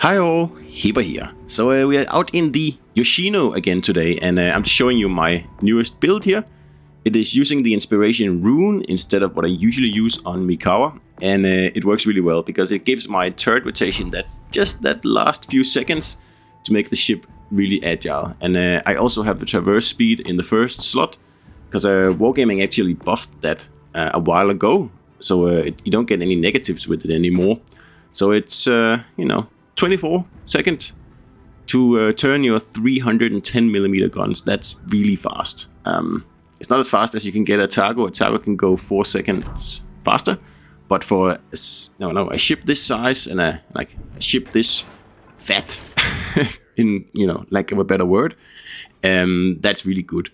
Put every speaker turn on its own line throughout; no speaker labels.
Hi all, Hipper here. So we are out in the Yoshino again today, and I'm just showing you my newest build here. It is using the inspiration rune instead of what I usually use on Mikawa, and it works really well because it gives my turret rotation that last few seconds to make the ship really agile. And I also have the traverse speed in the first slot because Wargaming actually buffed that a while ago, so you don't get any negatives with it anymore. So it's 24 seconds to turn your 310mm guns. That's really fast. It's not as fast as you can get a Targo. A Targo can go 4 seconds faster, but for a ship this size and a ship this fat, in lack of a better word, that's really good.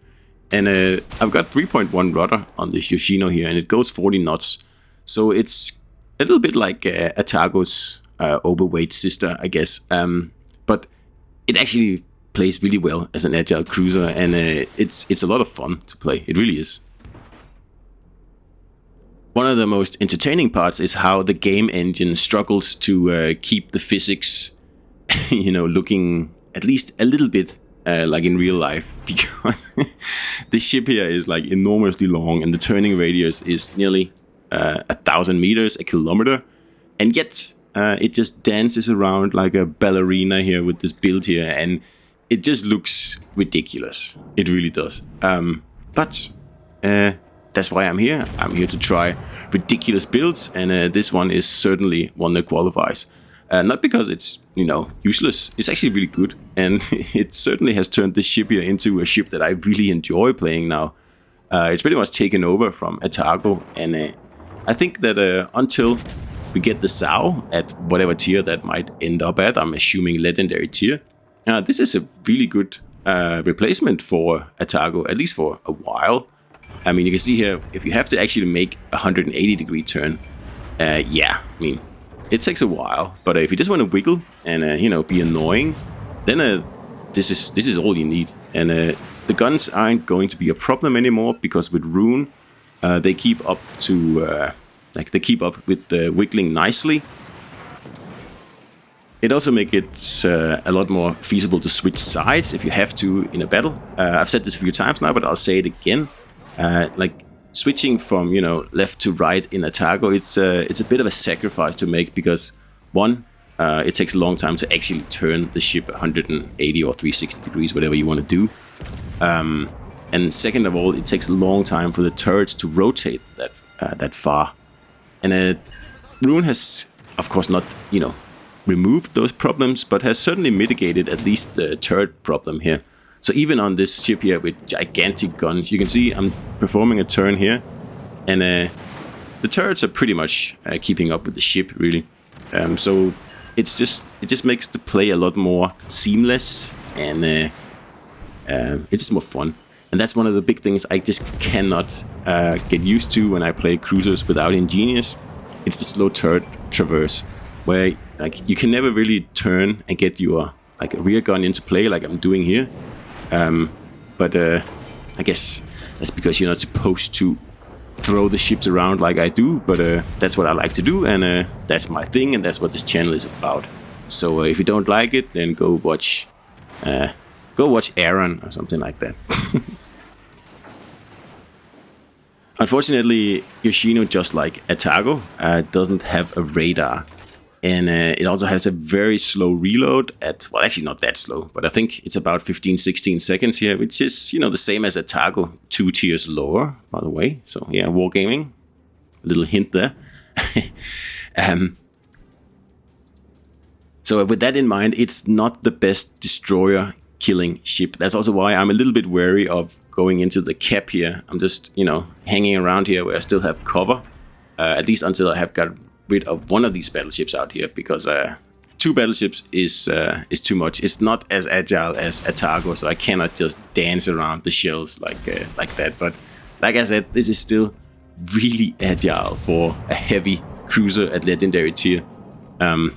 And I've got 3.1 rudder on this Yoshino here, and it goes 40 knots. So it's a little bit like a Targo's overweight sister, I guess. But it actually plays really well as an agile cruiser, and it's a lot of fun to play. It really is. One of the most entertaining parts is how the game engine struggles to keep the physics, looking at least a little bit like in real life, because this ship here is like enormously long, and the turning radius is nearly 1,000 meters, a kilometer, and yet it just dances around like a ballerina here with this build here, and it just looks ridiculous. It really does. But that's why I'm here. I'm here to try ridiculous builds, and this one is certainly one that qualifies. Not because it's useless. It's actually really good, and it certainly has turned this ship here into a ship that I really enjoy playing now. It's pretty much taken over from a Targo, and I think that until we get the Sao at whatever tier that might end up at, I'm assuming legendary tier, this is a really good replacement for a Targo, at least for a while. I mean, you can see here, if you have to actually make a 180-degree turn, it takes a while. But if you just want to wiggle and be annoying, then this is all you need. And the guns aren't going to be a problem anymore, because with Rune, they keep up to with the wiggling nicely. It also makes it a lot more feasible to switch sides if you have to in a battle. I've said this a few times now, but I'll say it again. Switching from left to right in a Targo, it's a bit of a sacrifice to make, because one, it takes a long time to actually turn the ship 180 or 360 degrees, whatever you want to do. And second of all, it takes a long time for the turrets to rotate that far. And Rune has, of course, not removed those problems, but has certainly mitigated at least the turret problem here. So even on this ship here with gigantic guns, you can see I'm performing a turn here, and the turrets are pretty much keeping up with the ship, really. So it just makes the play a lot more seamless, and it's just more fun. And that's one of the big things I just cannot get used to when I play cruisers without Ingenious. It's the slow turret traverse, where you can never really turn and get your rear gun into play like I'm doing here. But I guess that's because you're not supposed to throw the ships around like I do, but that's what I like to do, and that's my thing, and that's what this channel is about. So if you don't like it, then go watch Aaron or something like that. Unfortunately, Yoshino, just like a Targo, doesn't have a radar. And it also has a very slow reload at, well, actually not that slow, but I think it's about 15-16 seconds here, which is, the same as a Targo, 2 tiers lower, by the way. So yeah, Wargaming, a little hint there. So with that in mind, it's not the best destroyer killing ship. That's also why I'm a little bit wary of going into the cap here. I'm just, hanging around here where I still have cover, at least until I have got rid of one of these battleships out here, because 2 battleships is too much. It's not as agile as a Targo, so I cannot just dance around the shells like that. But like I said, this is still really agile for a heavy cruiser at legendary tier.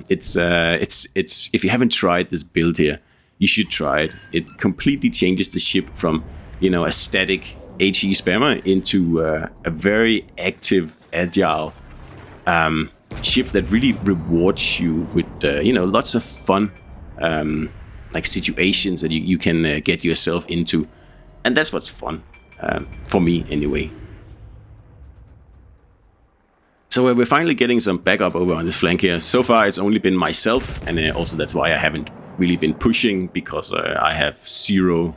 It's if you haven't tried this build here, you should try it. It completely changes the ship from a static HE spammer into a very active, agile ship that really rewards you with lots of fun like situations that you can get yourself into, and that's what's fun for me anyway. So we're finally getting some backup over on this flank here. So far it's only been myself, and also that's why I haven't really been pushing, because I have zero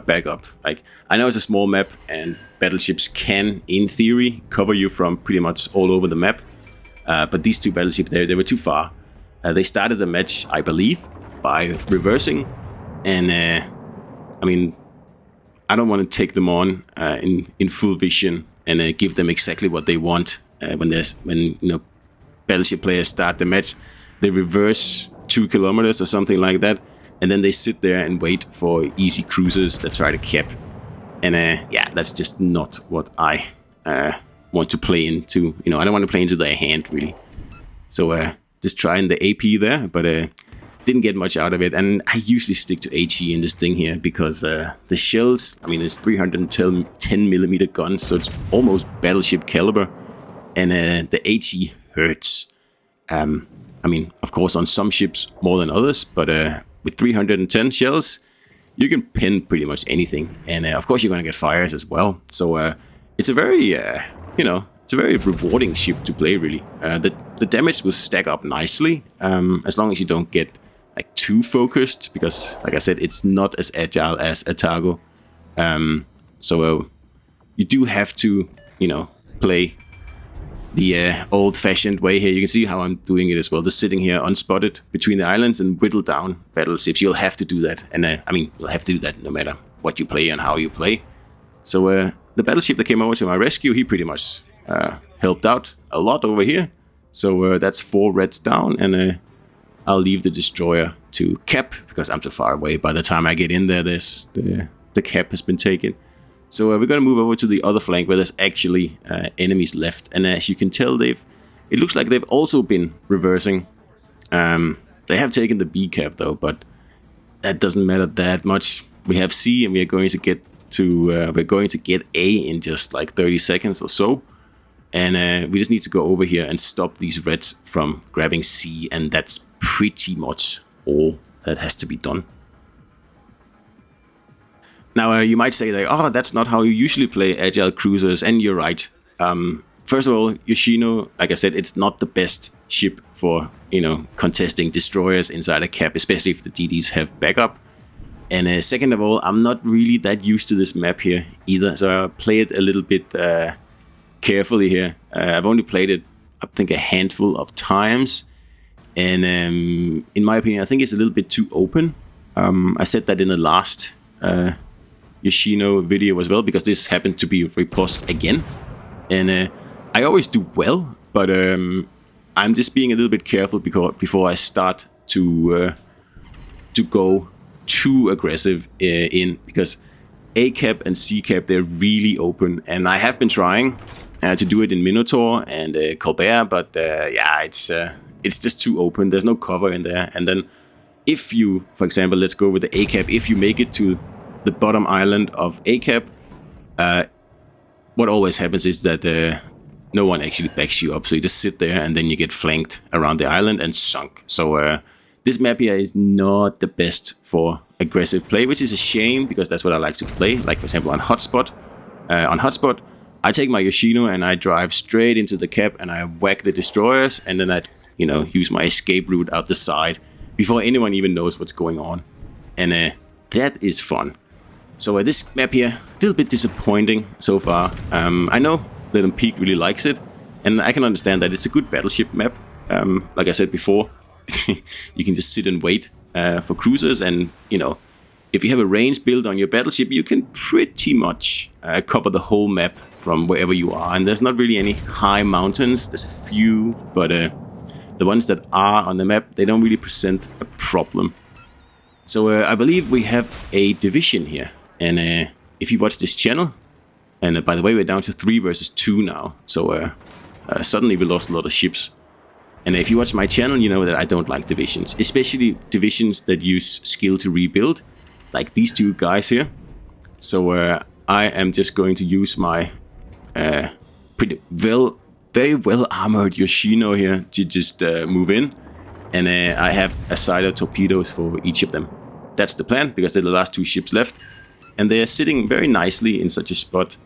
backup. Like, I know it's a small map and battleships can, in theory, cover you from pretty much all over the map, but these two battleships they were too far. They started the match, I believe, by reversing, and I mean, I don't want to take them on in full vision and give them exactly what they want. When battleship players start the match, they reverse 2 kilometers or something like that, and then they sit there and wait for easy cruisers that try to cap. And yeah, that's just not what I want to play into. I don't want to play into their hand, really. So just trying the AP there, but didn't get much out of it. And I usually stick to HE in this thing here, because the shells, I mean, it's 310 millimeter guns, so it's almost battleship caliber. And the HE hurts. I mean, of course, on some ships more than others, but with 310 shells, you can pin pretty much anything. And of course, you're going to get fires as well. So it's a very, it's a very rewarding ship to play, really. The damage will stack up nicely, as long as you don't get like too focused, because, like I said, it's not as agile as Atago. So you do have to, play the old-fashioned way here. You can see how I'm doing it as well. Just sitting here unspotted between the islands and whittle down battleships. You'll have to do that. And I mean, you'll have to do that no matter what you play and how you play. So the battleship that came over to my rescue, he pretty much helped out a lot over here. So that's 4 reds down, and I'll leave the destroyer to cap, because I'm too far away. By the time I get in there, the cap has been taken. So we're going to move over to the other flank, where there's actually enemies left. And as you can tell, it looks like they've also been reversing. They have taken the B cap though, but that doesn't matter that much. We have C, and we are going to get A in just like 30 seconds or so. And we just need to go over here and stop these reds from grabbing C, and that's pretty much all that has to be done. Now, you might say that, oh, that's not how you usually play agile cruisers, and you're right. First of all, Yoshino, like I said, it's not the best ship for, contesting destroyers inside a cap, especially if the DDs have backup. And second of all, I'm not really that used to this map here either, so I play it a little bit carefully here. I've only played it, I think, a handful of times, and in my opinion, I think it's a little bit too open. I said that in the last Yoshino video as well, because this happened to be reposted again, and I always do well, but I'm just being a little bit careful before I start to go too aggressive in, because A cap and C cap, they're really open, and I have been trying to do it in Minotaur and Colbert, but yeah, it's just too open. There's no cover in there. And then if you, for example, let's go with the A cap, if you make it to the bottom island of A cap, what always happens is that no one actually backs you up, so you just sit there and then you get flanked around the island and sunk. So this map here is not the best for aggressive play, which is a shame, because that's what I like to play. Like, for example, on Hotspot, I take my Yoshino and I drive straight into the cap and I whack the destroyers, and then I use my escape route out the side before anyone even knows what's going on, and that is fun. So this map here, a little bit disappointing so far. I know Little Peak really likes it, and I can understand that. It's a good battleship map. Like I said before, you can just sit and wait for cruisers, and if you have a range built on your battleship, you can pretty much cover the whole map from wherever you are. And there's not really any high mountains. There's a few, but the ones that are on the map, they don't really present a problem. So I believe we have a division here. And if you watch this channel, and by the way, we're down to 3 versus 2 now. So suddenly we lost a lot of ships. And if you watch my channel, you know that I don't like divisions, especially divisions that use skill to rebuild, like these two guys here. So I am just going to use my pretty well very well armored Yoshino here to just move in, and I have a side of torpedoes for each of them. That's the plan, because they're the last 2 ships left, and they're sitting very nicely in such a spot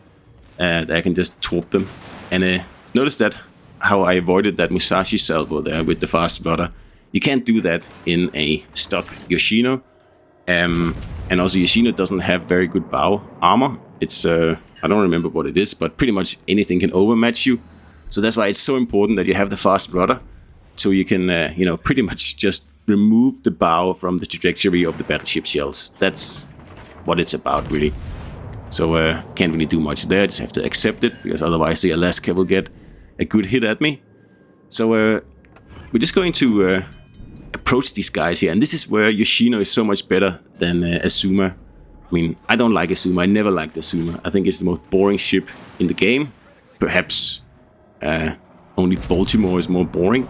that I can just torp them. And notice that how I avoided that Musashi salvo there with the fast rudder. You can't do that in a stock Yoshino. And also Yoshino doesn't have very good bow armor. It's I don't remember what it is, but pretty much anything can overmatch you. So that's why it's so important that you have the fast rudder, so you can you know, pretty much just remove the bow from the trajectory of the battleship shells. That's what it's about, really. So can't really do much there. Just have to accept it, because otherwise the Alaska will get a good hit at me. So we're just going to approach these guys here, and this is where Yoshino is so much better than Azuma. I mean, I don't like Azuma. I never liked Azuma. I think it's the most boring ship in the game. Perhaps only Baltimore is more boring.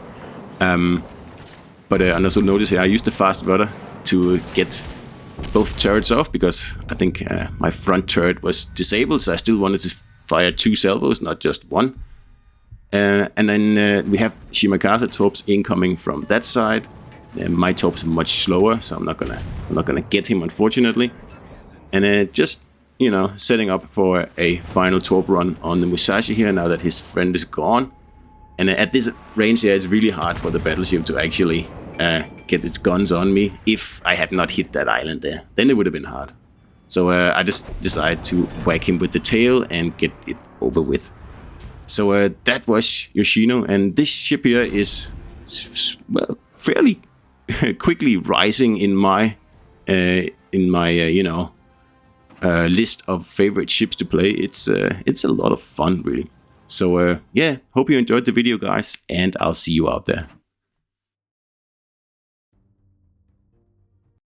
But and also notice here, I used the fast rudder to get both turrets off, because I think my front turret was disabled, so I still wanted to fire 2 salvos, not just 1. And then we have Shimakaze torps incoming from that side. My torps are much slower, so I'm not gonna get him, unfortunately. And just, you know, setting up for a final torp run on the Musashi here, now that his friend is gone. And at this range here, it's really hard for the battleship to actually get its guns on me. If I had not hit that island there, then it would have been hard. So I just decided to whack him with the tail and get it over with. So that was Yoshino, and this ship here is, well, fairly quickly rising in my you know, list of favorite ships to play. It's a lot of fun, really. So yeah, hope you enjoyed the video, guys, and I'll see you out there.